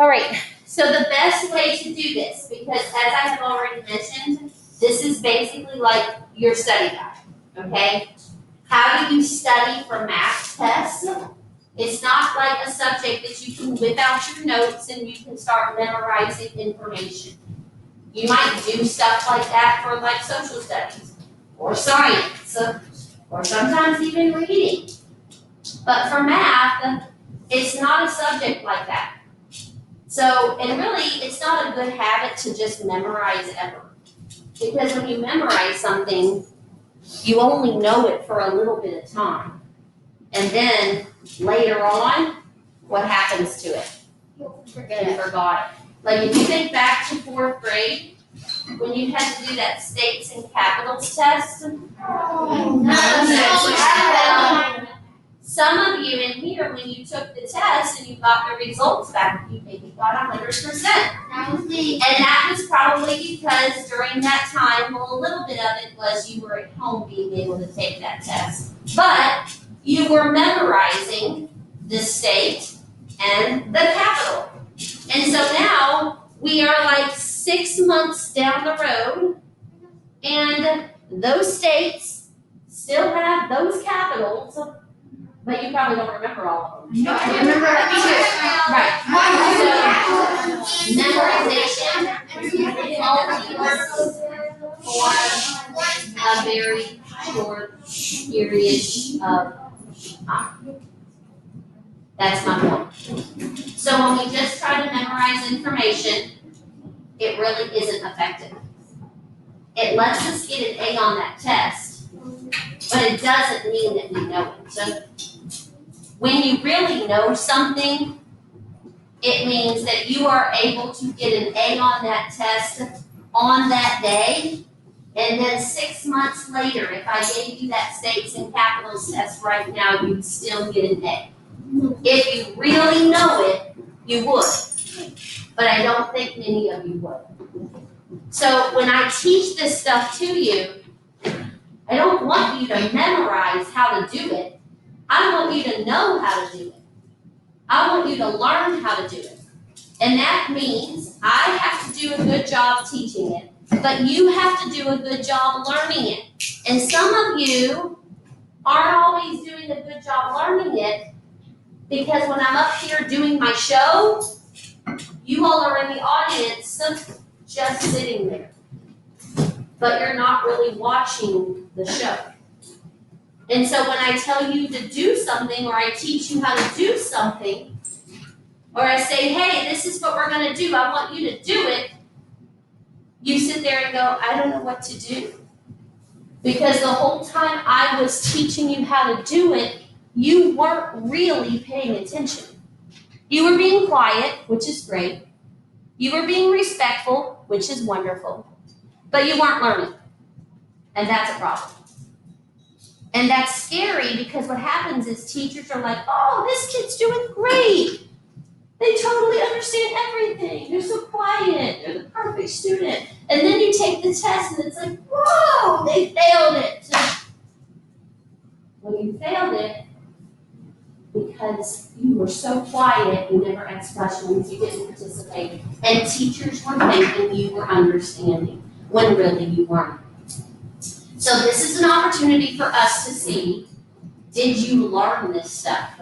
All right, so the best way to do this, because as I have already mentioned, this is basically like your study guide, okay? How do you study for math tests? It's not like a subject that you can whip out your notes and you can start memorizing information. You might do stuff like that for like social studies or science or sometimes even reading. But for math, it's not a subject like that. So, and really, it's not a good habit to just memorize ever. Because when you memorize something, you only know it for a little bit of time. And then later on, what happens to it? You forgot it. Like if you think back to 4th grade, when you had to do that states and capitals test, some of you in here, when you took the test and you got the results back, you maybe got 100%. And that was probably because during that time, well, a little bit of it was you were at home being able to take that test. But you were memorizing the state and the capital. And so now we are like 6 months down the road, and those states still have those capitals, but you probably don't remember all of them. No, I remember everything. Right. So memorization only works for a very short period of time. That's my point. So when we just try to memorize information, it really isn't effective. It lets us get an A on that test, but it doesn't mean that we know it. So when you really know something, it means that you are able to get an A on that test on that day, and then 6 months later, if I gave you that states and capitals test right now, you'd still get an A. If you really know it, you would, but I don't think many of you would. So when I teach this stuff to you, I don't want you to memorize how to do it. I want you to know how to do it. I want you to learn how to do it. And that means I have to do a good job teaching it, but you have to do a good job learning it. And some of you aren't always doing a good job learning it, because when I'm up here doing my show, you all are in the audience just sitting there. But you're not really watching the show. And so when I tell you to do something, or I teach you how to do something, or I say, hey, this is what we're going to do, I want you to do it, you sit there and go, I don't know what to do. Because the whole time I was teaching you how to do it, you weren't really paying attention. You were being quiet, which is great. You were being respectful, which is wonderful. But you weren't learning. And that's a problem. And that's scary, because what happens is teachers are like, oh, this kid's doing great. They totally understand everything. They're so quiet. They're the perfect student. And then you take the test and it's like, whoa, they failed it. Well, you failed it because you were so quiet, you never asked questions, you didn't participate. And teachers were thinking you were understanding when really you weren't. So this is an opportunity for us to see, did you learn this stuff?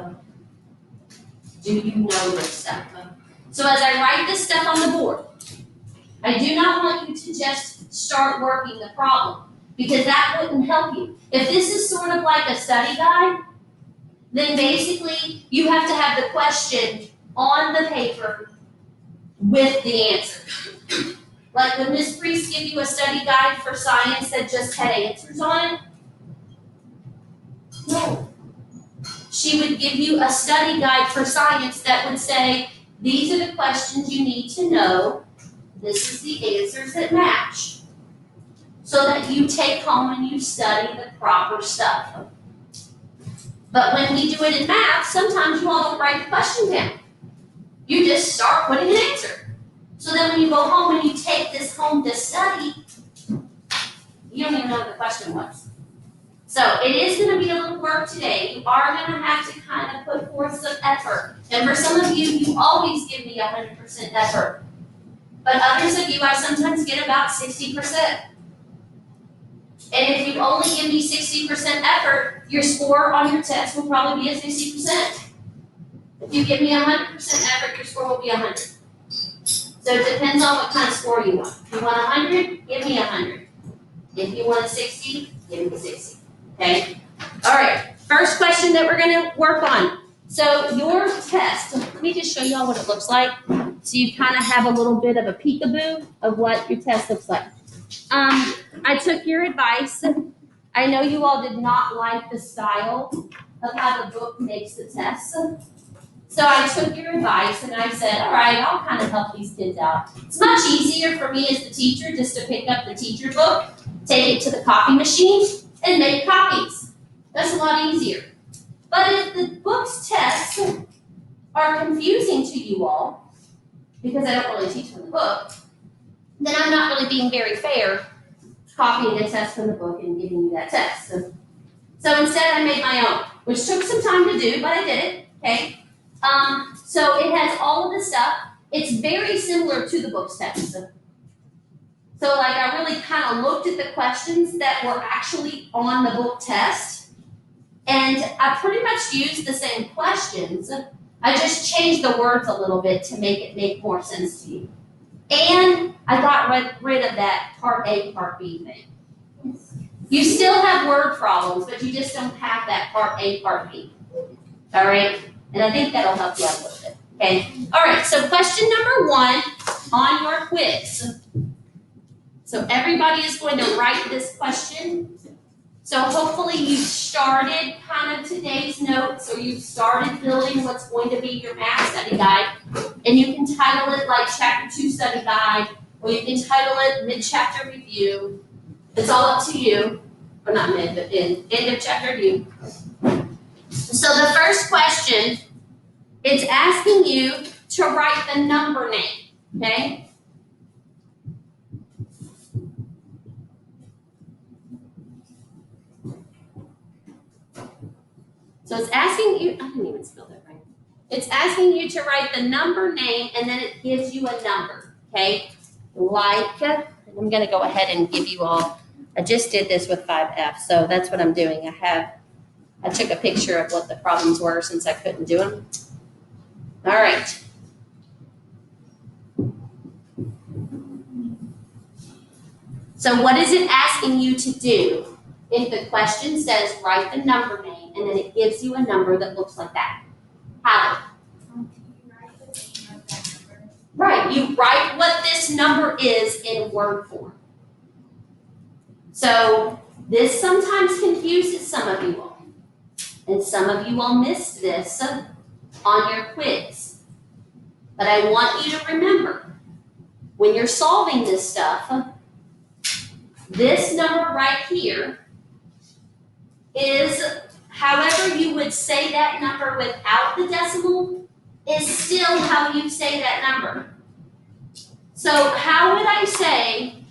Do you know this stuff? So as I write this stuff on the board, I do not want you to just start working the problem, because that wouldn't help you. If this is sort of like a study guide, then basically you have to have the question on the paper with the answer. Like would Ms. Priest give you a study guide for science that just had answers on it? No. She would give you a study guide for science that would say, these are the questions you need to know. This is the answers that match. So that you take home and you study the proper stuff. But when we do it in math, sometimes you all don't write the question down. You just start putting an answer. So then when you go home and you take this home to study, you don't even know what the question was. So it is going to be a little work today. You are going to have to kind of put forth some effort. And for some of you, you always give me 100% effort. But others of you, I sometimes get about 60%. And if you only give me 60% effort, your score on your test will probably be a 60%. If you give me 100% effort, your score will be 100. So it depends on what kind of score you want. If you want 100, give me 100. If you want a 60, give me 60. Okay? All right. First question that we're going to work on. So your test, let me just show you all what it looks like. So you kind of have a little bit of a peekaboo of what your test looks like. I took your advice. I know you all did not like the style of how the book makes the test. So I took your advice and I said, all right, I'll kind of help these kids out. It's much easier for me as the teacher just to pick up the teacher book, take it to the copy machine, and make copies. That's a lot easier. But if the book's tests are confusing to you all, because I don't really teach from the book, then I'm not really being very fair copying a test from the book and giving you that test. So instead I made my own, which took some time to do, but I did it, okay? So it has all of the stuff. It's very similar to the book's test. So like I really kind of looked at the questions that were actually on the book test, and I pretty much used the same questions. I just changed the words a little bit to make it make more sense to you. And I got rid of that part A, part B thing. You still have word problems, but you just don't have that part A, part B. All right? And I think that'll help you out a little bit. Okay? All right, so question number 1 on your quiz. So everybody is going to write this question. So hopefully you've started kind of today's notes, or you've started building what's going to be your math study guide. And you can title it like Chapter 2 Study Guide, or you can title it Mid-Chapter Review. It's all up to you. Or not mid, but end of chapter review. So the first question, it's asking you to write the number name, okay? So it's asking you, I didn't even spell that right. It's asking you to write the number name, and then it gives you a number, okay? Like, I'm going to go ahead and give you all, I just did this with 5F, so that's what I'm doing. I took a picture of what the problems were since I couldn't do them. All right. So what is it asking you to do? If the question says write the number name, and then it gives you a number that looks like that. How? Right, you write what this number is in word form. So this sometimes confuses some of you all. And some of you all missed this on your quiz. But I want you to remember, when you're solving this stuff, this number right here is, however you would say that number without the decimal, is still how you say that number. So how would I say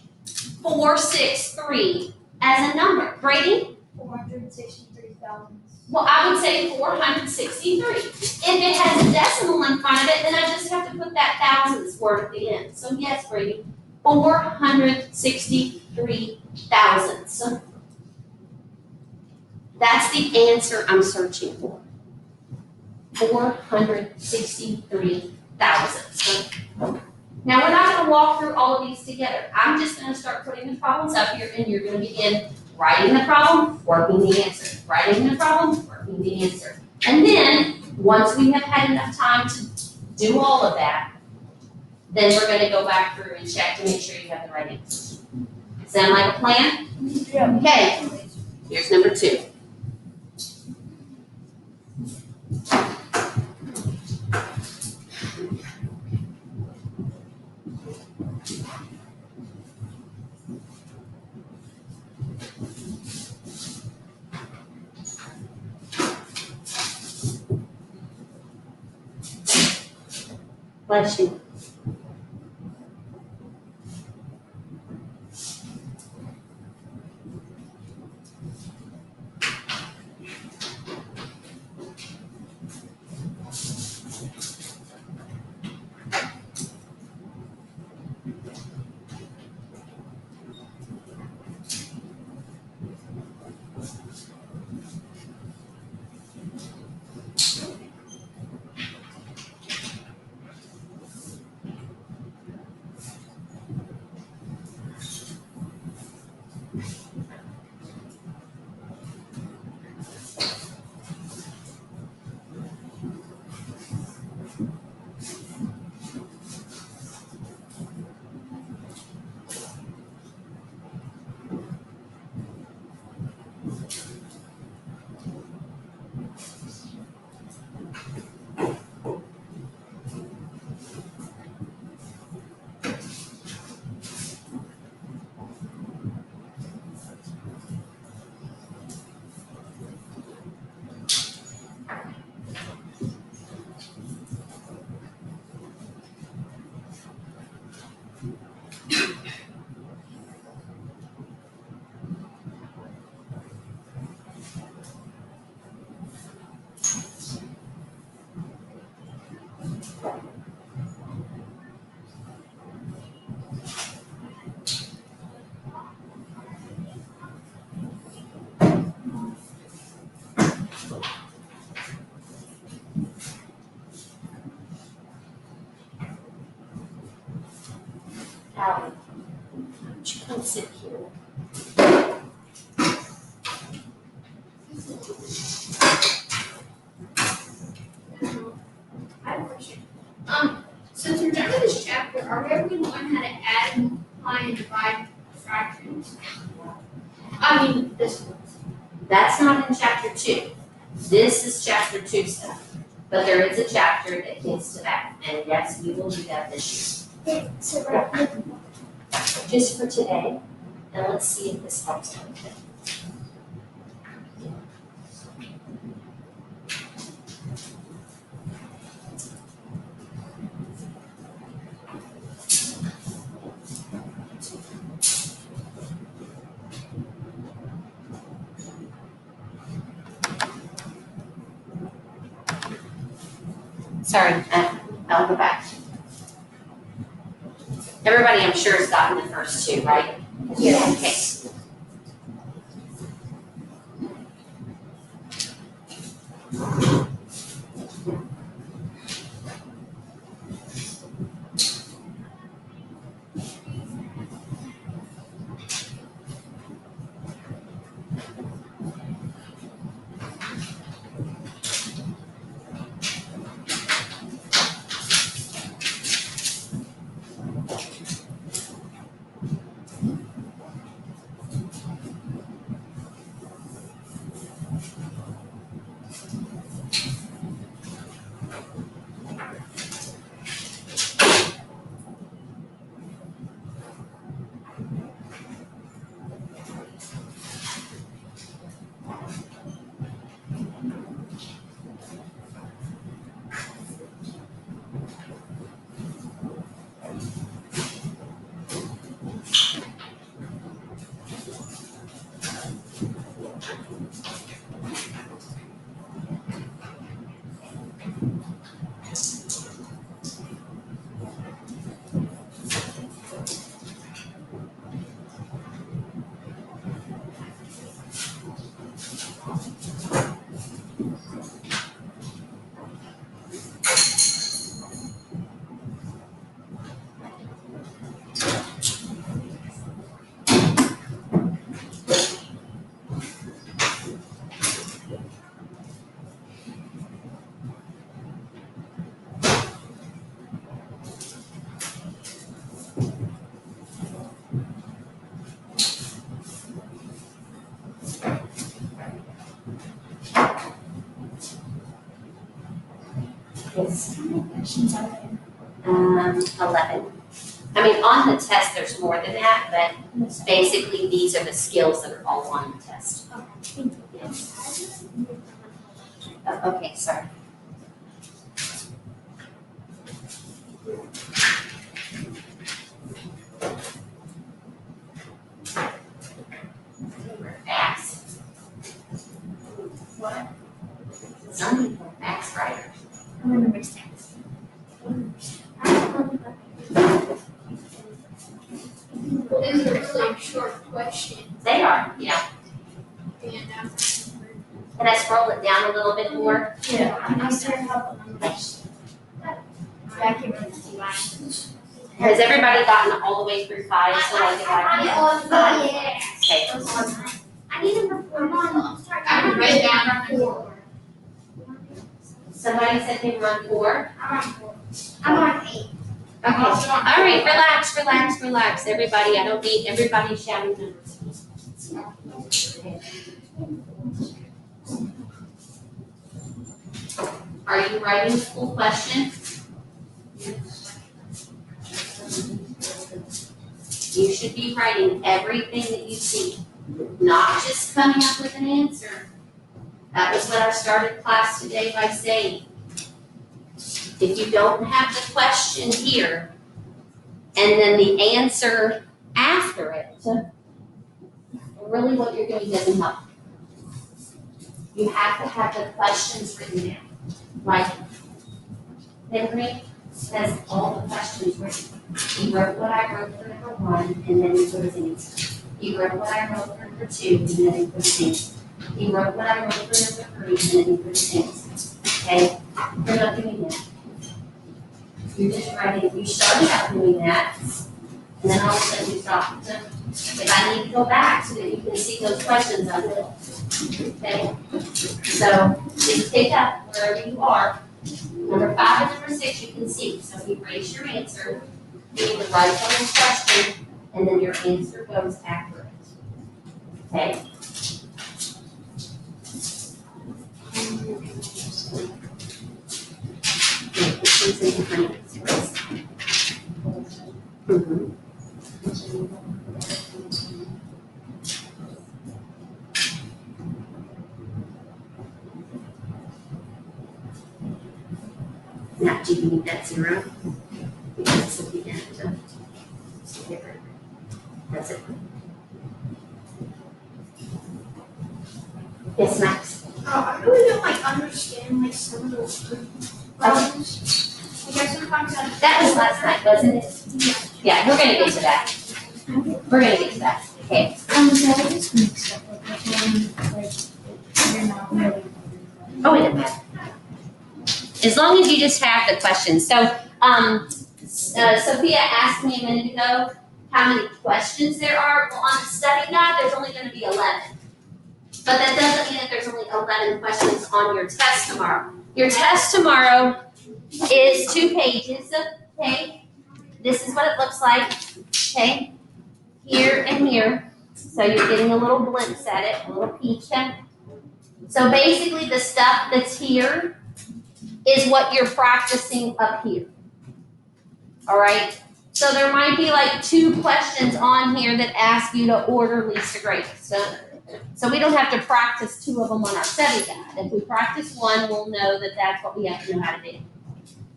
463 as a number? Brady? 463,000. Well, I would say 463. If it has a decimal in front of it, then I just have to put that thousands word at the end. So yes, Brady, 463 thousandths. That's the answer I'm searching for. 463 thousandths. Now we're not going to walk through all of these together. I'm just going to start putting the problems up here, and you're going to begin writing the problem, working the answer. Writing the problem, working the answer. And then, once we have had enough time to do all of that, then we're going to go back through and check to make sure you have the right answer. Sound like a plan? Yeah. Okay. Here's number 2. Bless you. Callie, you come sit here. I have a question. Since we're done with this chapter, are we ever gonna learn how to add, multiply, and divide fractions? I mean, this one. That's not in chapter 2. This is chapter 2 stuff. But there is a chapter that gets to that, and yes, we will do that this So, year. Just for today, and let's see if this helps anything. Sorry, I'll go back. Everybody, I'm sure, has gotten the first 2, right? Yes. Okay. Yes. How many questions are there? 11. I mean, on the test, there's more than that, but basically, these are the skills that are all on the test. Okay, thank you. Yes. Oh, okay, sorry. Facts. What? Some people are facts writers. I remember six. These are really short questions, They are, yeah. and Can I scroll it down a little bit more? I started helping on the back here with the lines. Has everybody gotten all the way through 5? So like if I Yeah. okay. I need number 4. I can write down 4. Somebody said they were on 4. I'm on 8. Okay. All right, relax, everybody. I don't need everybody shouting numbers. Are you writing the full question? You should be writing everything that you see, not just coming up with an answer. That was what I started class today by saying. If you don't have the question here, and then the answer after it, really what you're doing doesn't help. You have to have the questions written down. Like Henry has all the questions written. He wrote what I wrote for number 1, and then he put his answer. He wrote what I wrote for number 2, and then he put his answer. He wrote what I wrote for number 3, and then he put his answer. Okay? You're not doing that. You're just writing. If you started out doing that, And then all of a sudden you stop. So if I need to go back so that you can see those questions, I will. Okay? So just pick up wherever you are. Number 5 and number 6 you can see. So you raise your answer, you need to write down the question, and then your answer goes accurate. Okay? Mhm. Now, do you need that 0? Because this will begin to different. That's it. Yes, Max? I really don't understand some of those problems. Sometimes That was last night, wasn't it? Yeah, we're gonna get to that. We're gonna get to that. Okay. So I just mixed up you're not really. Oh, it doesn't matter. As long as you just have the questions. So, Sophia asked me a minute ago how many questions there are. Well, on the study guide, there's only gonna be 11. But that doesn't mean that there's only 11 questions on your test tomorrow. Your test tomorrow is 2 pages, okay? This is what it looks like, okay? Here and here. So you're getting a little glimpse at it, a little peek. So basically the stuff that's here is what you're practicing up here. All right? So there might be like 2 questions on here that ask you to order least to greatest. So we don't have to practice 2 of them on our study guide. If we practice 1, we'll know that that's what we have to know how to do.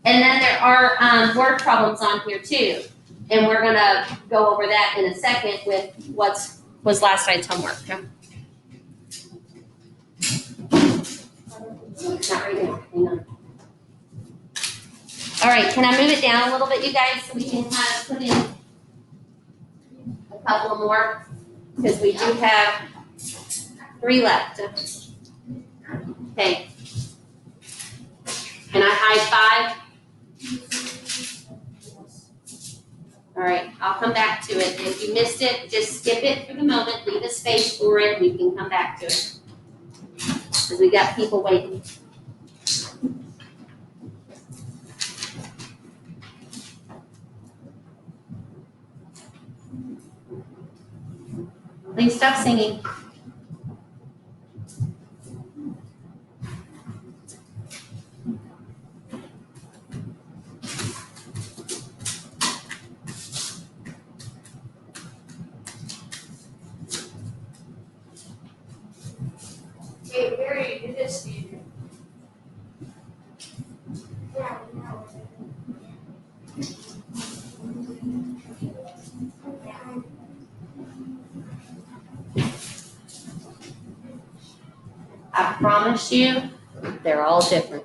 And then there are word problems on here too. And we're gonna go over that in a second with what was last night's homework. Okay? Not right now, hang on. All right, can I move it down a little bit, you guys, so we can kind of put in a couple more? Because we do have 3 left. Okay. Can I hide 5? All right, I'll come back to it. If you missed it, just skip it for the moment, leave a space for it, we can come back to it. Because we got people waiting. Please stop singing. Hey, Barry, do this standard. Yeah, no. I promise you, they're all different.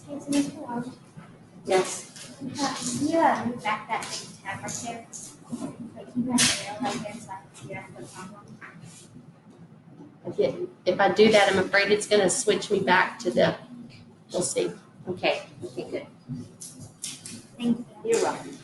Excuse me, hello. Yes. Can you move back that big tab right there? Like you have a rail right there, so I can see that's the problem. If I do that, I'm afraid it's gonna switch me back to the, we'll see. Okay, good. Thank you. You're welcome.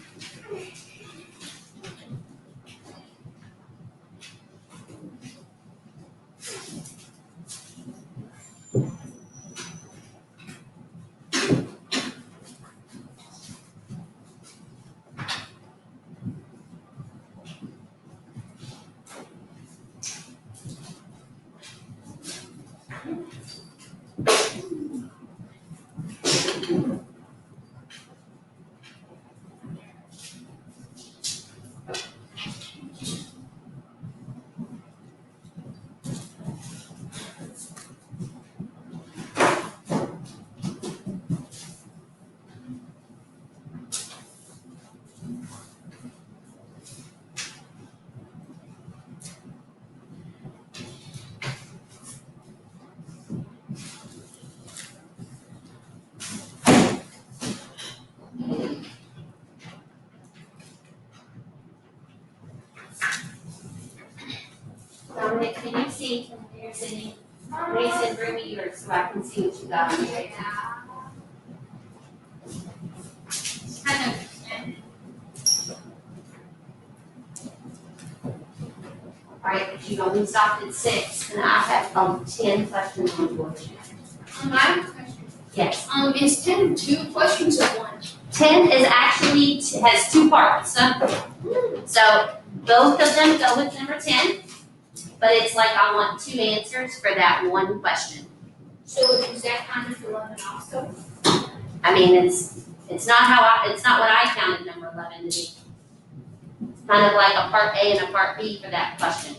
see, here, Sydney. Mason, bring me yours so I can see what you got. Kind of. Alright, but you only stopped at 6, and I have 10 questions on the board. I have a question. Yes. Is 10 two questions or one? 10 is actually, has 2 parts. So both of them go with number 10, but it's like I want 2 answers for that one question. So is that kind of 11 also? I mean, it's not it's not what I counted number 11 to be. It's kind of like a part A and a part B for that question.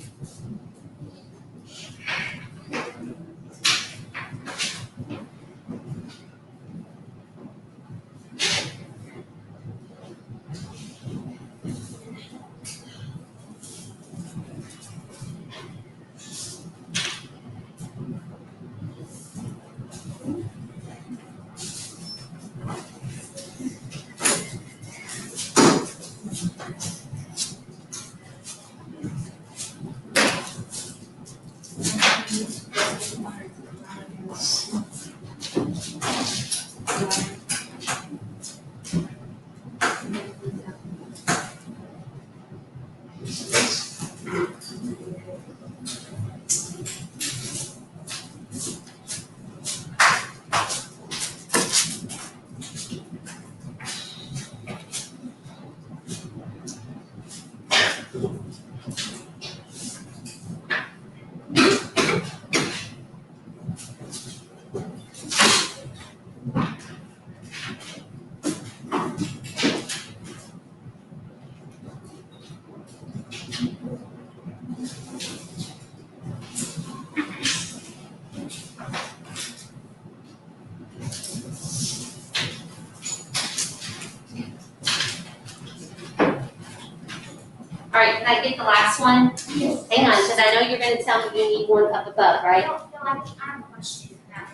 All right, can I get the last one? Yes. Hang on, because I know you're going to tell me you need one up above, right? I have a question now.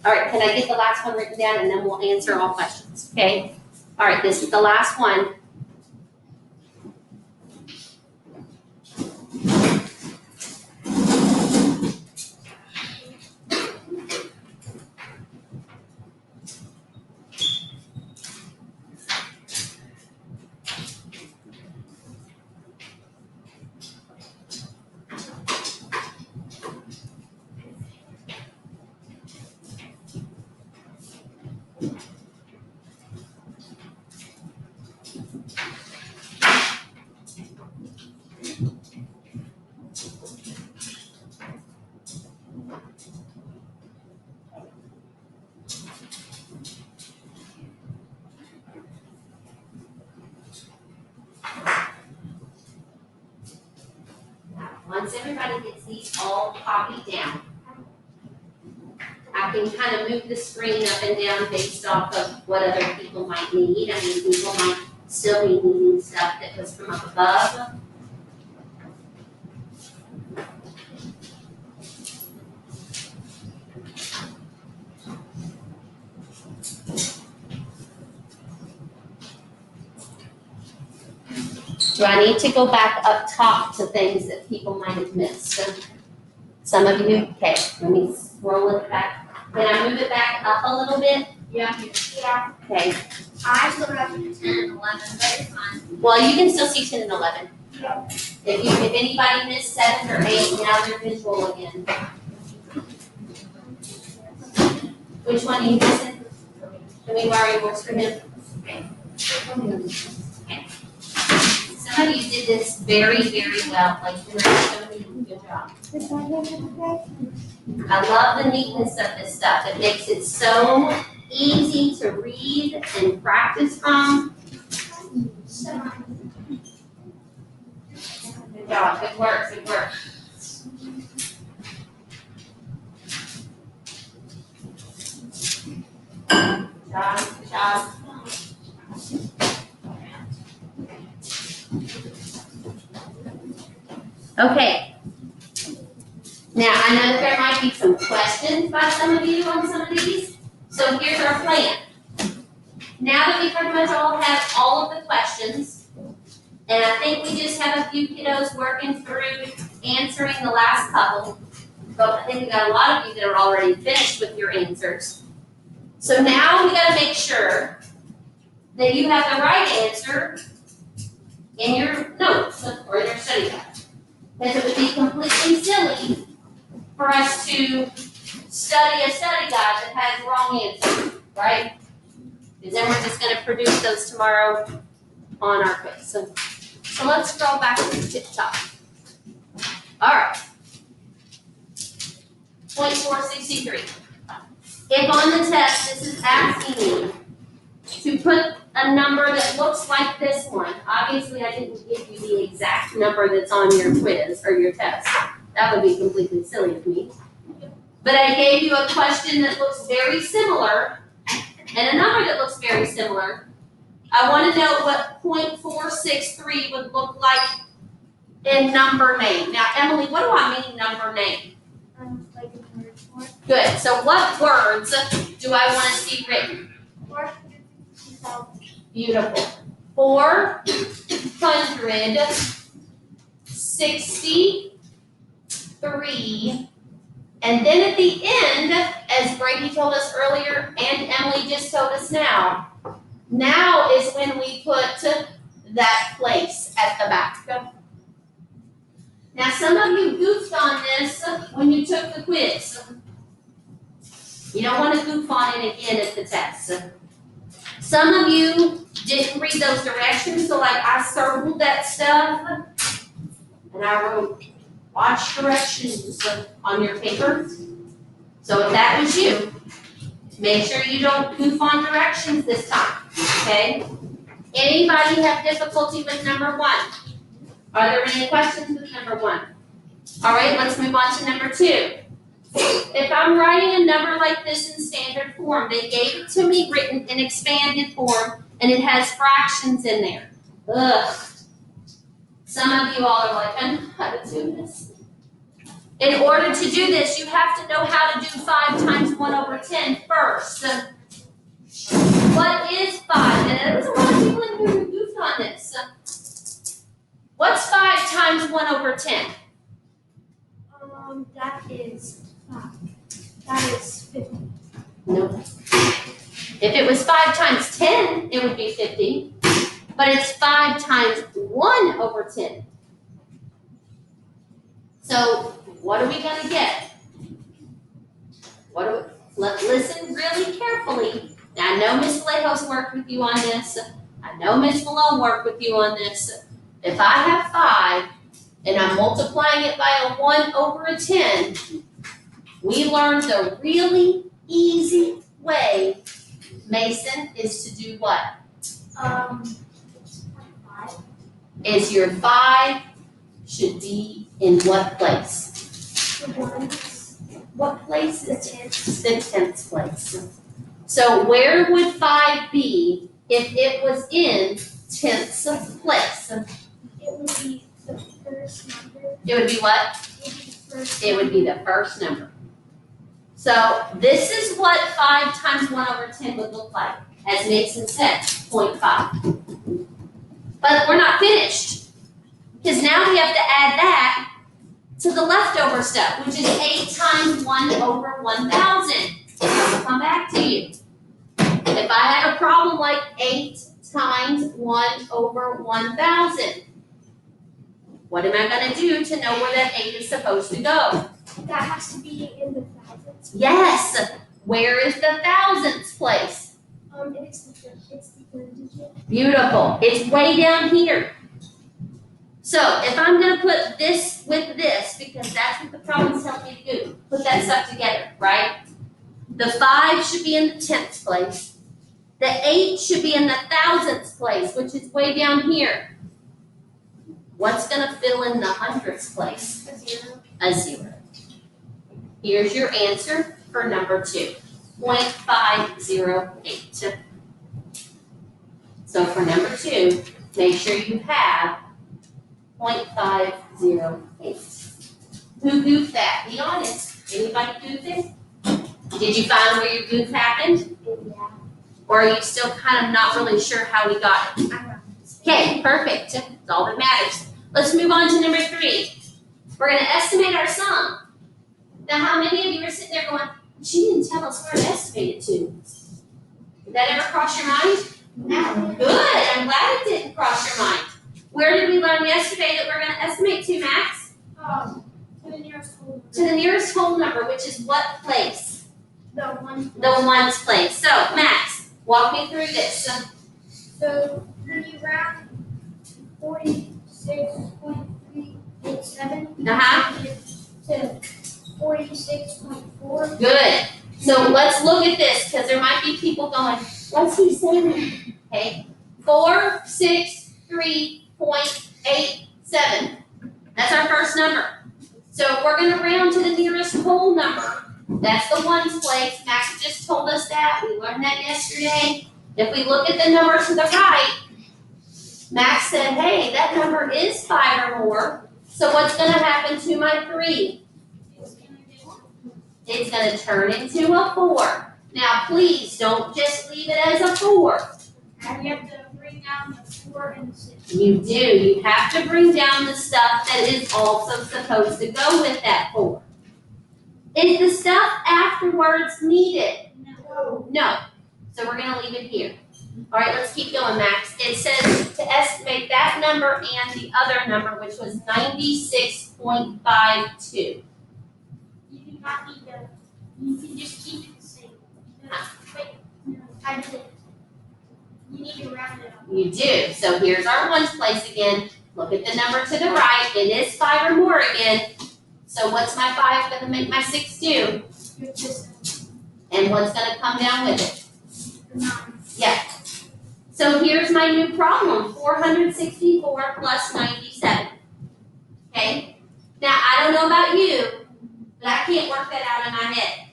All right, can I get the last one written down and then we'll answer all questions, okay? All right, this is the last one. Once everybody gets these all copied down, I can kind of move the screen up and down based off of what other people might need. I mean, people might still be needing stuff that was from up above. Do I need to go back up top to things that people might have missed? So, some of you, okay, let me scroll it back. Can I move it back up a little bit? Yeah. Yeah, Okay, I still have 10 and 11, but it's fine. well, you can still see 10 and 11. Yeah. If anybody missed 7 or 8, now they're visual again. Which one are you missing? Can we borrow yours for him? Okay. Some of you did this very, very well, like you really good job. I love the neatness of this stuff. It makes it so easy to read and practice from. Good job, good work, good work. Good job, good job. Okay. Now, I know that there might be some questions by some of you on some of these, so here's our plan. Now that we pretty much all have all of the questions, and I think we just have a few kiddos working through answering the last couple. But I think we got a lot of you that are already finished with your answers. So now we gotta make sure that you have the right answer in your notes or in your study guide. Because it would be completely silly for us to study a study guide that has wrong answers, right? Because then we're just gonna produce those tomorrow on our quiz. So let's scroll back to the tip top. All right. Point 463. If on the test this is asking you to put a number that looks like this one, obviously I didn't give you the exact number that's on your quiz or your test. That would be completely silly of me. But I gave you a question that looks very similar and a number that looks very similar. I want to know what 0.463 would look like in number name. Now, Emily, what do I mean number name? Like a word for Good. So what words do I want to see written? 450,000. Beautiful. 463. And then at the end, as Brady told us earlier and Emily just told us now is when we put that place at the back. Now, some of you goofed on this when you took the quiz. You don't want to goof on it again at the test. Some of you didn't read those directions, so like I circled that stuff and I wrote watch directions on your paper. So if that was you, make sure you don't goof on directions this time, okay? Anybody have difficulty with number 1? Are there any questions with number 1? All right, let's move on to number 2. If I'm writing a number like this in standard form, they gave it to me written in expanded form, and it has fractions in there. Ugh. Some of you all are like, I know how to do this. In order to do this, you have to know how to do 5 times 1 over 10 first. What is 5? And there's a lot of people in here who goofed on this. What's 5 times 1 over 10? That is 5. That is 50. No. If it was 5 times 10, it would be 50. But it's 5 times 1 over 10. So what are we going to get? Listen really carefully. Now, I know Ms. Vallejo's worked with you on this. I know Ms. Malone worked with you on this. If I have 5 and I'm multiplying it by a 1 over a 10, we learned the really easy way, Mason, is to do what? It's 5. Is your 5 should be in what place? The ones. What place The is it? tenths. The 10th place. So where would 5 be if it was in 10th place? It would be the first number. It would be what? It would be the first number. So this is what 5 times 1 over 10 would look like, as Mason said, 0.5. But we're not finished, because now we have to add that to the leftover stuff, which is 8 times 1 over 1,000. I'll come back to you. If I have a problem like 8 times 1 over 1,000, what am I going to do to know where that 8 is supposed to go? That has to be in the thousands. Yes. Where is the thousandths place? It's the third digit. Beautiful. It's way down here. So if I'm going to put this with this, because that's what the problems help me to do, put that stuff together, right? The 5 should be in the 10th place. The 8 should be in the thousandths place, which is way down here. What's going to fill in the hundredths place? A 0. A 0. Here's your answer for number 2, 0.508. So for number 2, make sure you have 0.508. Who goofed that? Be honest. Anybody goofed it? Did you find where your goof happened? Yeah. Or are you still kind of not really sure how we got it? I don't know. Okay, perfect. That's all that matters. Let's move on to number 3. We're gonna estimate our sum. Now, how many of you are sitting there going, she didn't tell us where to estimate it to? Did that ever cross your mind? No. Good, I'm glad it didn't cross your mind. Where did we learn yesterday that we're gonna estimate to, Max? To the nearest whole number. To the nearest whole number, which is what place? The one. The ones place. So, Max, walk me through this. So when you round 46.387 to 46.4. Good. So let's look at this, because there might be people going, what's he saying? Okay, 463.87. That's our first number. So if we're gonna round to the nearest whole number, that's the ones place. Max just told us that. We learned that yesterday. If we look at the number to the right, Max said, hey, that number is 5 or more. So what's gonna happen to my 3? It's gonna turn into a 4. Now, please don't just leave it as a 4. And you have to bring down the 4 and the 6. You do. You have to bring down the stuff that is also supposed to go with that 4. Is the stuff afterwards needed? No. No. So we're gonna leave it here. All right, let's keep going, Max. It says to estimate that number and the other number, which was 96.52. You do not need to. You can just keep it the same. Wait, no, I did it. You need to round it up. You do. So here's our ones place again. Look at the number to the right. It is 5 or more again. So what's my 5 gonna make my 6 do? You're just And what's gonna come down with it? 9. Yeah. So here's my new problem, 464 plus 97. Okay? Now, I don't know about you, but I can't work that out in my head.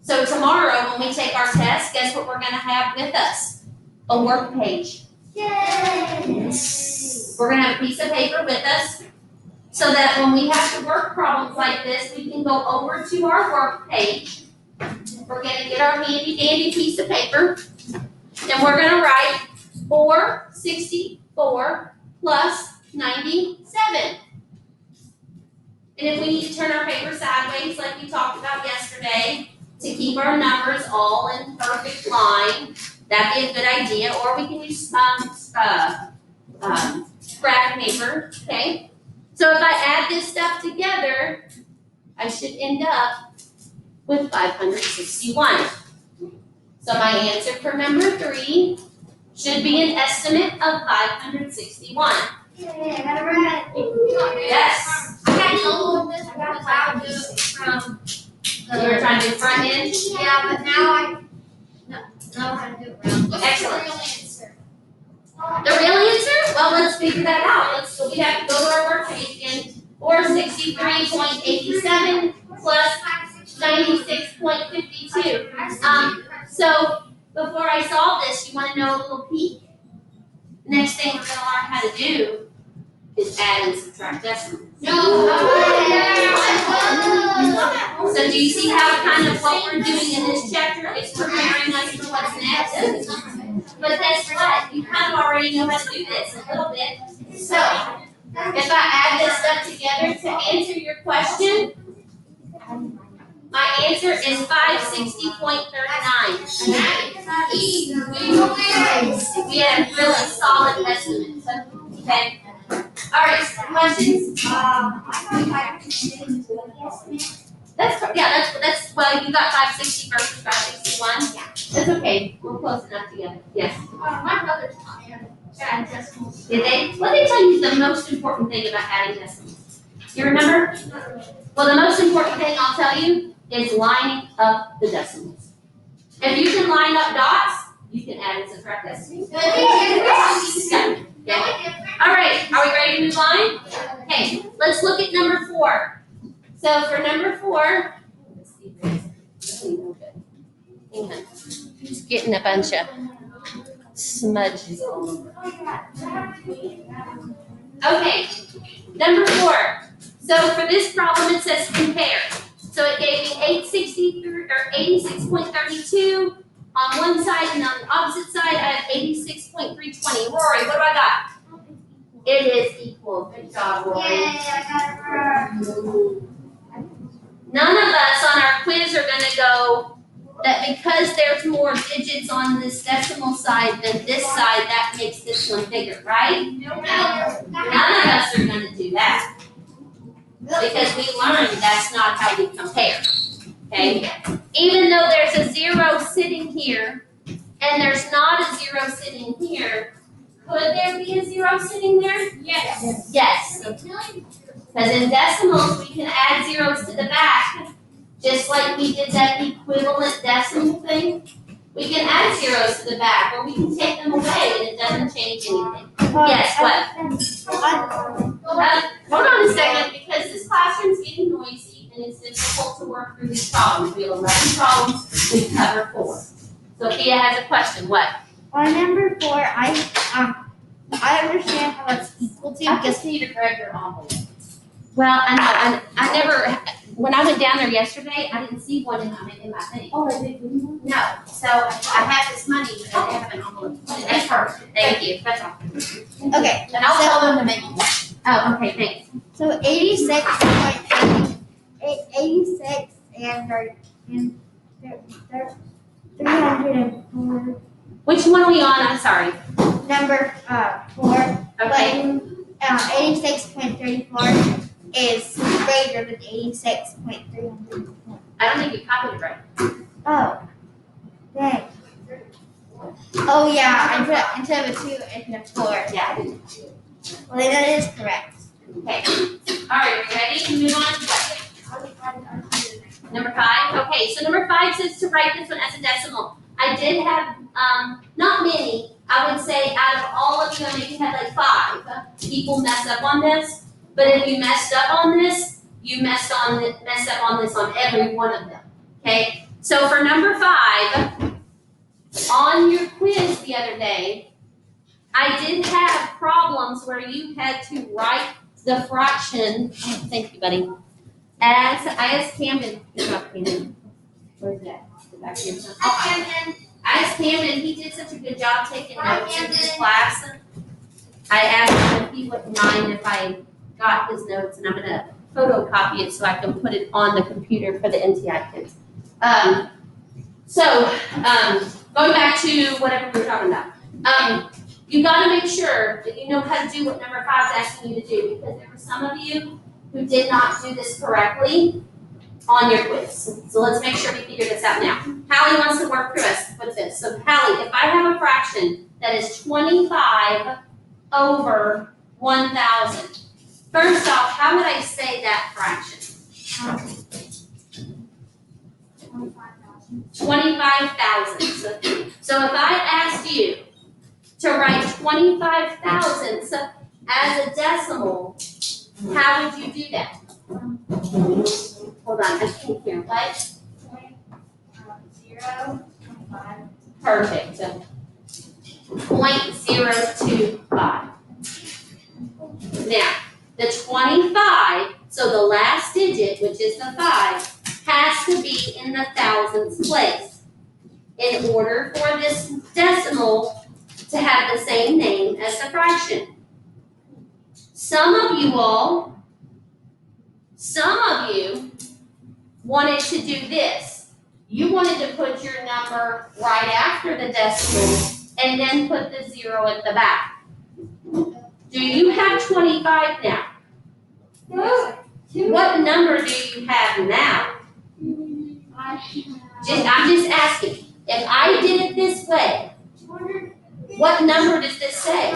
So tomorrow, when we take our test, guess what we're gonna have with us? A work page. Yay! We're gonna have a piece of paper with us, so that when we have to work problems like this, we can go over to our work page. We're gonna get our handy dandy piece of paper, and we're gonna write 464 plus 97. And if we need to turn our paper sideways like we talked about yesterday to keep our numbers all in perfect line, that'd be a good idea. Or we can use scrap paper, okay? So if I add this stuff together, I should end up with 561. So my answer for number 3 should be an estimate of 561. Yay, I got it right. Yes. I had to hold this because I would do it from You were trying to do front end? Yeah, but now I know how to do it round. What's Excellent. the real answer? The real answer? Well, let's figure that out. We have to go to our work page again. 463.87 plus 96.52. So before I solve this, you want to know a little peek? Next thing we're going to learn how to do is add and subtract decimals. No. So do you see how kind of what we're doing in this chapter is preparing us for what's next? But guess what? You kind of already know how to do this a little bit. So if I add this stuff together to answer your question, my answer is 560.39. We had a really solid estimate. Okay. All right. Questions? That's well, you got 560 versus 561. Yeah. That's okay. We're close enough together. Yes. My brother taught me how to add decimals. Did they? Let me tell you the most important thing about adding decimals. You remember? Well, the most important thing I'll tell you is lining up the decimals. If you can line up dots, you can add and subtract decimals. Yeah. All right, are we ready to move on? Okay, let's look at number 4. So for number 4, let's see if there's really no good. Hang on. Just getting a bunch of smudges all over. Okay, number 4. So for this problem, it says compare. So it gave me 86.32 on one side, and on the opposite side, I have 86.320. Rory, what do I got? It is equal. Good job, Lori. I got it. None of us on our quiz are gonna go that because there's more digits on this decimal side than this side, that makes this one bigger, right? No. None of us are gonna do that. Because we learned that's not how we compare, okay? Even though there's a 0 sitting here, and there's not a 0 sitting here, could there be a 0 sitting there? Yes. Yes. Because in decimals, we can add zeros to the back, just like we did that equivalent decimal thing. We can add zeros to the back, or we can take them away, and it doesn't change anything. Yes, what? Hold on a second, because this classroom's getting noisy, and it's difficult to work through these problems. We have 11 problems, we cover 4. Sophia has a question, what? On number 4, I understand how it's equal to because need to grab your envelope. Well, I know, I never, when I went down there yesterday, I didn't see one in my thing. oh, I did. No, so I have this money, but I have an envelope. That's perfect, thank you, that's all. Okay, And I'll tell them to make it. Oh, okay, thanks. so 86.8, 86 and 304. Which one are we on, I'm sorry? Number 4. Okay, 86.34 is greater than 86.304. I don't think you copied it right. Oh, dang. Oh yeah, I put instead of a 2 and a 4. Yeah. Well, then that is correct. Okay, all right, you ready to move on to what? Number 5, okay, so number 5 says to write this one as a decimal. I did have, not many, I would say out of all of you, I maybe had like 5 people mess up on this. But if you messed up on this, you messed up on this on every one of them, okay? So for number 5, on your quiz the other day, I did have problems where you had to write the fraction, oh, thank you, buddy. I asked Camden, where's that? Back here. I asked Camden, he did such a good job taking notes in his class. I asked him if he wouldn't mind if I got his notes, and I'm gonna photocopy it so I can put it on the computer for the NTI kids. Going back to whatever we were talking about. You gotta make sure that you know how to do what number 5 is asking you to do, because there were some of you who did not do this correctly on your quiz. So let's make sure we figure this out now. Hallie wants to work through us with this. So Hallie, if I have a fraction that is 25 over 1,000, first off, how would I say that fraction? 25,000. So if I asked you to write 25,000 as a decimal, how would you do that? Hold on, I can't hear. What? 0.5. Perfect. 0.025. Now, the 25, so the last digit, which is the 5, has to be in the thousands place in order for this decimal to have the same name as the fraction. Some of you wanted to do this. You wanted to put your number right after the decimal and then put the 0 at the back. Do you have 25 now? What number do you have now? I'm just asking. If I did it this way, what number does this say?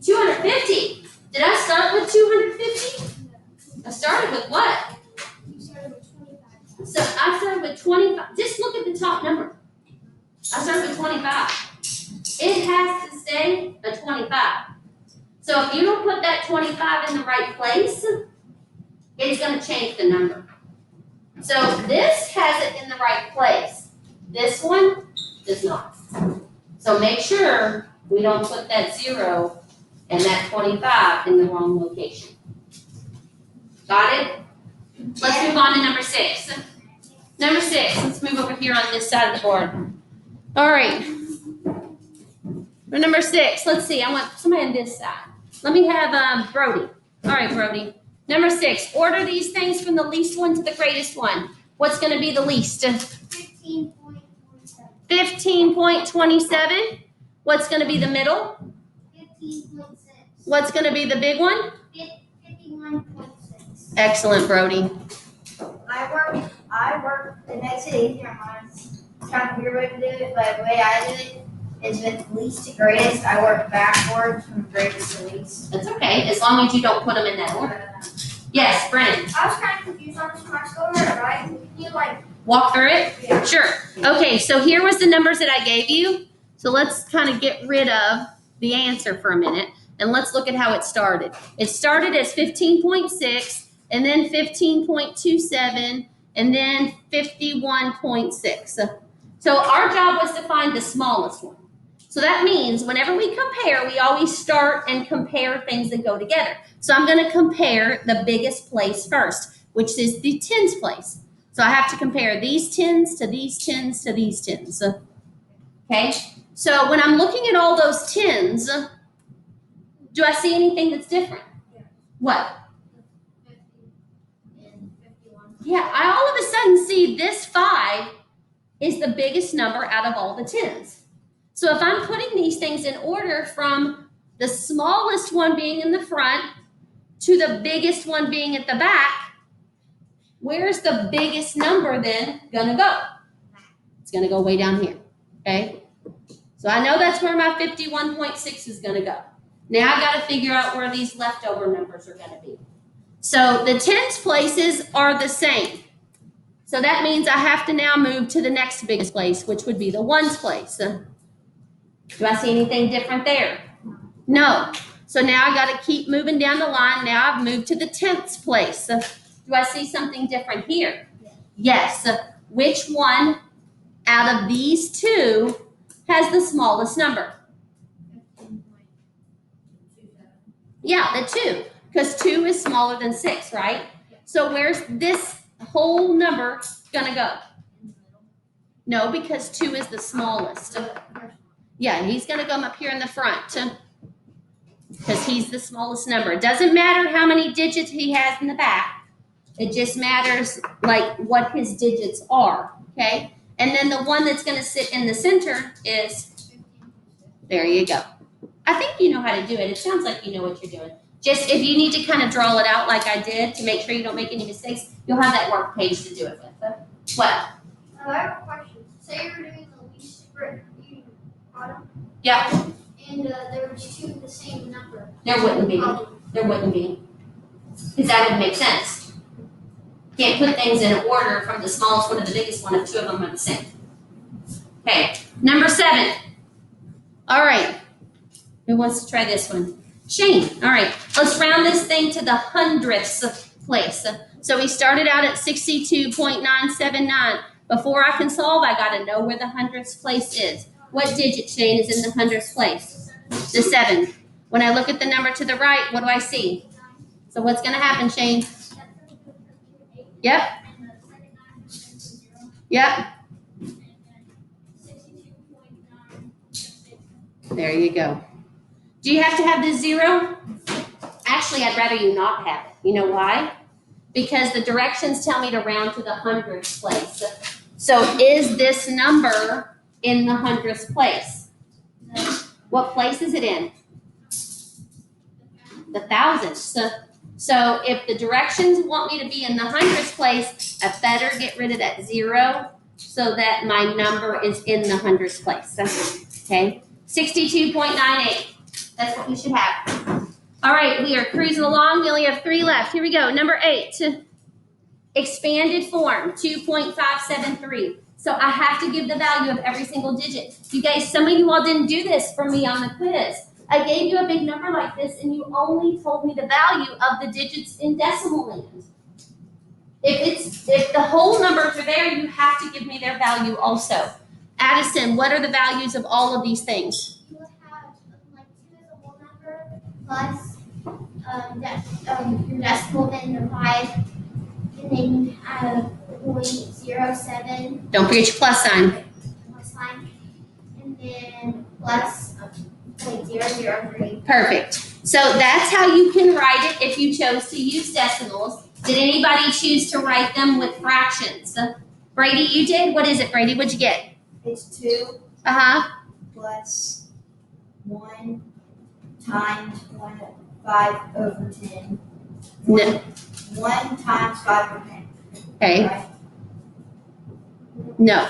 250. Did I start with 250? I started with what? So I started with 25. Just look at the top number. I started with 25. It has to stay a 25. So if you don't put that 25 in the right place, it's going to change the number. So this has it in the right place. This one does not. So make sure we don't put that 0 and that 25 in the wrong location. Got it? Let's move on to number 6. Number 6, let's move over here on this side of the board. All right. For number 6, let's see. I want somebody on this side. Let me have Brody. All right, Brody. Number 6, order these things from the least one to the greatest one. What's going to be the least? 15.27. 15.27. What's going to be the middle? 15.6. What's going to be the big one? 51.6. Excellent, Brody. I work, it makes it easier on mine. It's kind of a weird way to do it, but the way I do it is with least to greatest. I work backwards from greatest to least. That's okay, as long as you don't put them in that order. Yes, Brennan. I was kind of confused on this when I started, right? Can you Walk through it? Yeah. Sure. Okay, so here was the numbers that I gave you. So let's kind of get rid of the answer for a minute, and let's look at how it started. It started as 15.6, and then 15.27, and then 51.6. So our job was to find the smallest one. So that means whenever we compare, we always start and compare things that go together. So I'm going to compare the biggest place first, which is the tens place. So I have to compare these tens to these tens to these tens. Okay? So when I'm looking at all those tens, do I see anything that's different? Yeah. What? 50 and 51. Yeah, I all of a sudden see this 5 is the biggest number out of all the tens. So if I'm putting these things in order from the smallest one being in the front to the biggest one being at the back, where's the biggest number then gonna go? It's gonna go way down here, okay? So I know that's where my 51.6 is gonna go. Now I gotta figure out where these leftover numbers are gonna be. So the tens places are the same. So that means I have to now move to the next biggest place, which would be the ones place. Do I see anything different there? No. So now I gotta keep moving down the line. Now I've moved to the tenths place. Do I see something different here? Yes. Which one out of these two has the smallest number? 15.27. Yeah, the 2, because 2 is smaller than 6, right? So where's this whole number gonna go? In the middle. No, because 2 is the smallest. Yeah, he's gonna come up here in the front because he's the smallest number. It doesn't matter how many digits he has in the back. It just matters like what his digits are, okay? And then the one that's gonna sit in the center is, 15.6. there you go. I think you know how to do it. It sounds like you know what you're doing. Just if you need to kind of draw it out like I did to make sure you don't make any mistakes, you'll have that work page to do it with. What? I have a question. Say you're doing the least bottom. Yeah. And there was 2 of the same number. There wouldn't be. How do There wouldn't be. Because that would make sense. Can't put things in order from the smallest one to the biggest one if 2 of them are the same. Okay, number 7. All right. Who wants to try this one? Shane. All right. Let's round this thing to the hundredths place. So we started out at 62.979. Before I can solve, I got to know where the hundredths place is. What digit, Shane, is in the hundredths place? The 7. When I look at the number to the right, what do I see? So what's going to happen, Shane? Yep. And the second 9 is 0. Yep. And then 62.9. There you go. Do you have to have this 0? Actually, I'd rather you not have it. You know why? Because the directions tell me to round to the hundredths place. So is this number in the hundredths place? No. What place is it in? The thousandths. So if the directions want me to be in the hundredths place, I better get rid of that 0 so that my number is in the hundredths place. Okay? 62.98. That's what we should have. All right, we are cruising along. We only have 3 left. Here we go. Number 8. Expanded form, 2.573. So I have to give the value of every single digit. You guys, some of you all didn't do this for me on the quiz. I gave you a big number like this, and you only told me the value of the digits in decimal land. If the whole numbers are there, you have to give me their value also. Addison, what are the values of all of these things? You would have like 2 as a whole number plus your decimal, then the 5, and then you have 0.07 Don't forget your plus sign. plus sign, and then plus .003. Perfect. So that's how you can write it if you chose to use decimals. Did anybody choose to write them with fractions? Brady, you did? What is it, Brady? What'd you get? It's 2 Uh-huh. plus 1 times 5/10. No. 1 times 5/10. Okay. Right? No.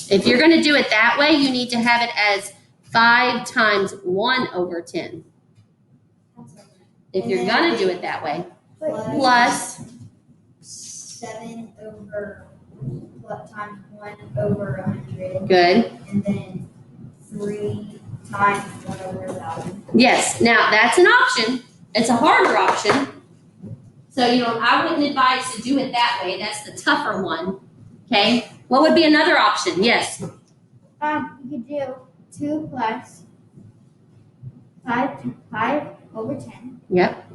If you're going to do it that way, you need to have it as 5 times 1/10. If you're going to do it that way. Plus 7 over times 1/100. Good. And then 3 times 1/1000. Yes. Now, that's an option. It's a harder option. So, I wouldn't advise to do it that way. That's the tougher one. Okay? What would be another option? Yes. You could do 2 plus 5/10. Yep.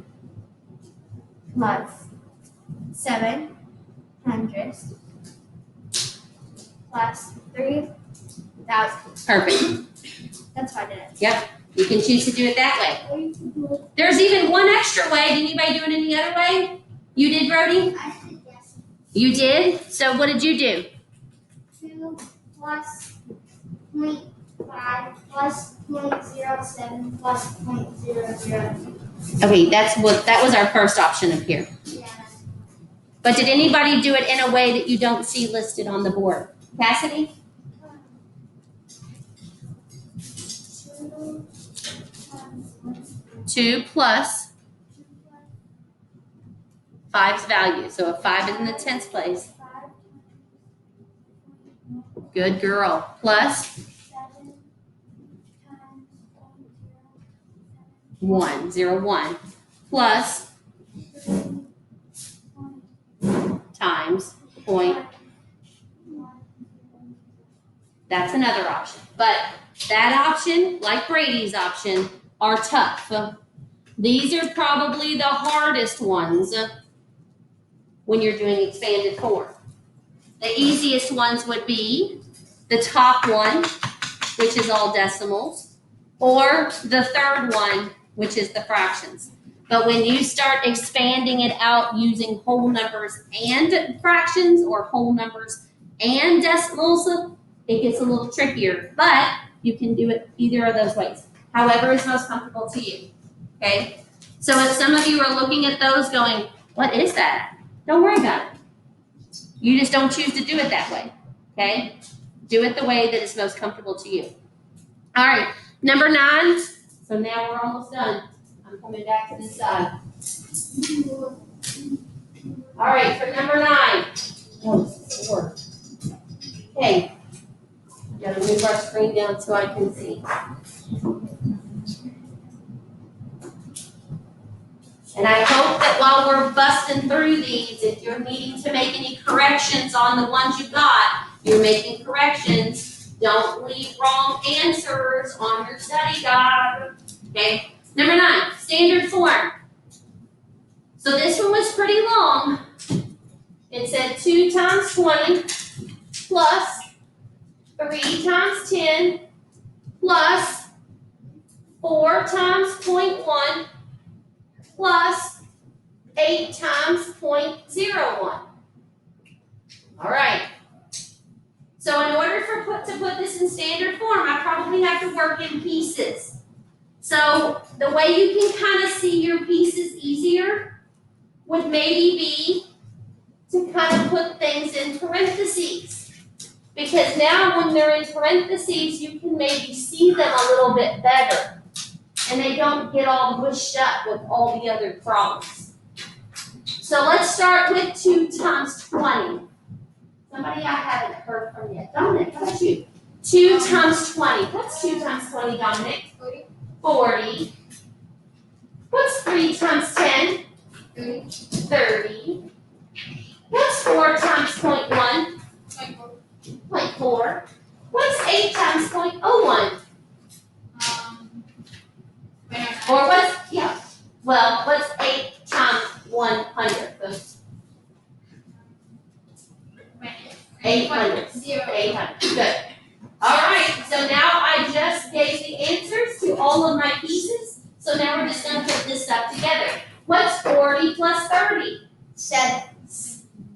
Plus 700 plus 3,000. Perfect. That's how I did it. Yep. You can choose to do it that way. There's even one extra way. Did anybody do it any other way? You did, Brody? I said yes. You did? So what did you do? 2 plus 0.5 plus 0.07 plus 0.00. Okay, that was our first option up here. Yeah. But did anybody do it in a way that you don't see listed on the board? Cassidy? 2 plus 5's value. So a 5 is in the tens place. Good girl. Plus 1, 0, 1. Plus times point. That's another option. But that option, like Brady's option, are tough. These are probably the hardest ones when you're doing expanded form. The easiest ones would be the top one, which is all decimals, or the third one, which is the fractions. But when you start expanding it out using whole numbers and fractions, or whole numbers and decimals, it gets a little trickier, but you can do it either of those ways. However is most comfortable to you, okay? So if some of you are looking at those going, what is that? Don't worry about it. You just don't choose to do it that way, okay? Do it the way that is most comfortable to you. All right, number 9. So now we're almost done. I'm coming back to this side. All right, for number 9. Oh, 4. Okay. Gotta move our screen down so I can see. And I hope that while we're busting through these, if you're needing to make any corrections on the ones you got, you're making corrections. Don't leave wrong answers on your study guide. Okay. Number 9, standard form. So this one was pretty long. It said 2 times 20 plus 3 times 10 plus 4 times 0.1 plus 8 times 0.01. All right. So in order to put this in standard form, I probably have to work in pieces. So the way you can kind of see your pieces easier would maybe be to kind of put things in parentheses. Because now when they're in parentheses, you can maybe see them a little bit better. And they don't get all mushed up with all the other problems. So let's start with 2 times 20. Somebody I haven't heard from yet. Dominic, how about you? 2 times 20. What's 2 times 20, Dominic? 40. What's 3 times 10? 30. What's 4 times 0.1? 0.4. What's 8 times 0.01? Or what's, yeah, well, what's 8 times 100? 800. 800. Good. All right, so now I just gave the answers to all of my pieces, so now we're just gonna put this stuff together. What's 40 plus 30? 7.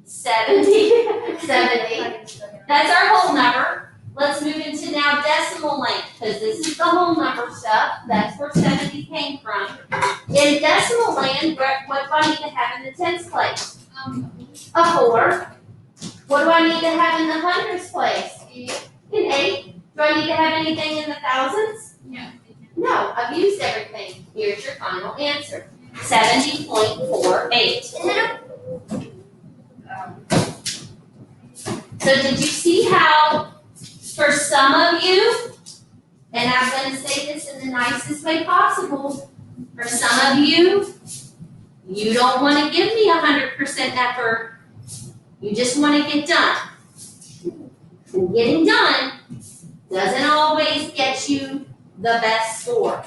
70. 70. That's our whole number. Let's move into now decimal land, because this is the whole number stuff. That's where 70 came from. In decimal land, what do I need to have in the tens place? A 4. What do I need to have in the hundreds place? An 8. Do I need to have anything in the thousands? No, I've used everything. Here's your final answer. 70.48. Is it a So did you see how, for some of you, and I'm going to say this in the nicest way possible, for some of you, you don't want to give me 100% effort. You just want to get done. And getting done doesn't always get you the best score.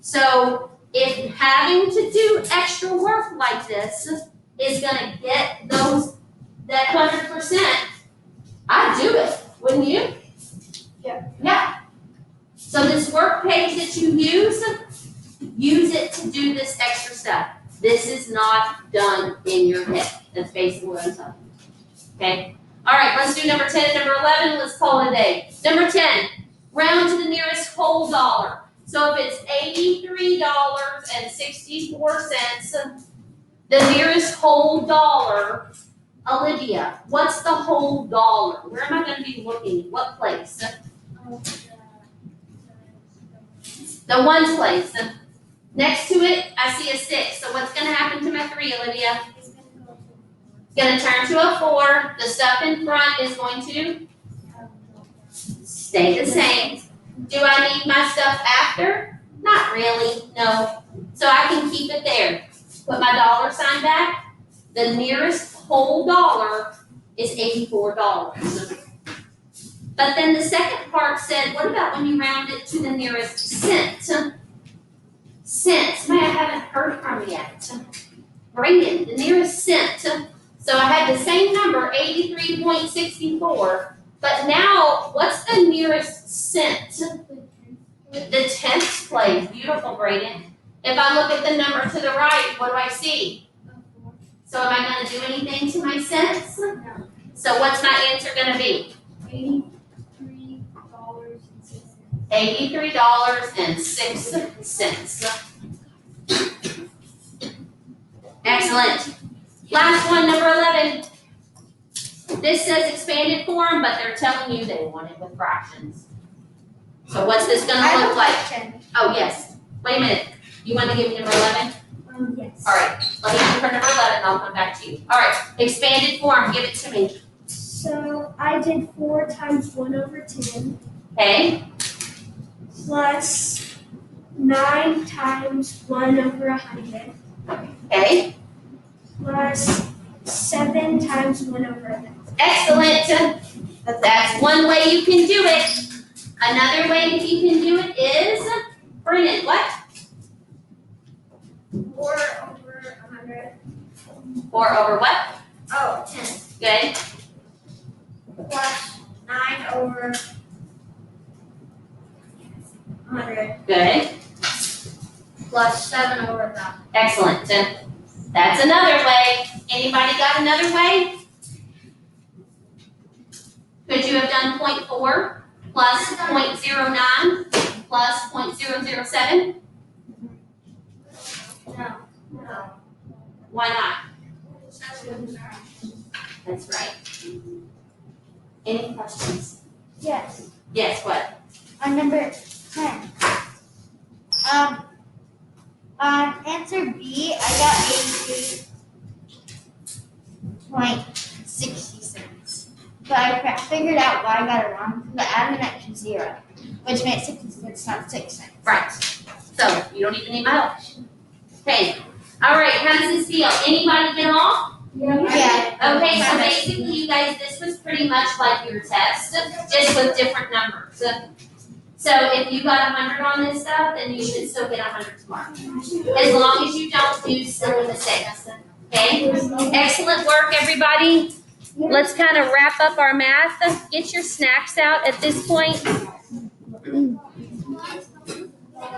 So if having to do extra work like this is going to get that 100%, I'd do it, wouldn't you? Yeah. So this work page that you use it to do this extra stuff. This is not done in your head. That's basically what I'm telling you. Okay? All right, let's do number 10 and number 11. Let's call it a day. Number 10, round to the nearest whole dollar. So if it's $83.64, the nearest whole dollar, Olivia, what's the whole dollar? Where am I going to be looking? What place? The ones place. Next to it, I see a 6. So what's going to happen to my 3, Olivia? It's going to turn to a 4. The stuff in front is going to stay the same. Do I need my stuff after? Not really, no. So I can keep it there. Put my dollar sign back. The nearest whole dollar is $84. But then the second part said, what about when you round it to the nearest cent? Cents. May I haven't heard from yet. Brayden, the nearest cent. So I had the same number, 83.64. But now, what's the nearest cent? The tenths place. Beautiful, Brayden. If I look at the number to the right, what do I see? So am I going to do anything to my cents? No. So what's my answer going to be? $83.06. Excellent. Last one, number 11. This says expanded form, but they're telling you they want it with fractions. So what's this going to look like? Oh, yes. Wait a minute. You want to give me number 11? Yes. All right. Let me do for number 11. I'll come back to you. All right. Expanded form. Give it to me. So I did 4 times 1 over 10 Okay. plus 9 times 1 over 100 Okay. plus 7 times 1 over 1,000. Excellent. That's one way you can do it. Another way that you can do it is, Brennan, what? 4 over 100. 4 over what? Oh, 10. Good. Plus 9 over 100. Good. Plus 7 over 1,000. Excellent. That's another way. Anybody got another way? Could you have done 0.4 plus 0.09 plus 0.007? No. Why not? That's right. Any questions? Yes. Yes, what? On number 10. Answer B, I got 83.60 cents. But I figured out why I got it wrong because I added an extra 0, which makes 60 cents not 6 cents. Right. So you don't even need my help. Okay. All right. How does this feel? Anybody get off? Yeah. Okay. So basically, you guys, this was pretty much like your test, just with different numbers. So if you got 100 on this stuff, then you should still get 100 tomorrow, as long as you don't do silly mistakes. Okay. Excellent work, everybody. Let's kind of wrap up our math. Get your snacks out at this point.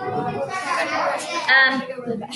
I gotta go really bad.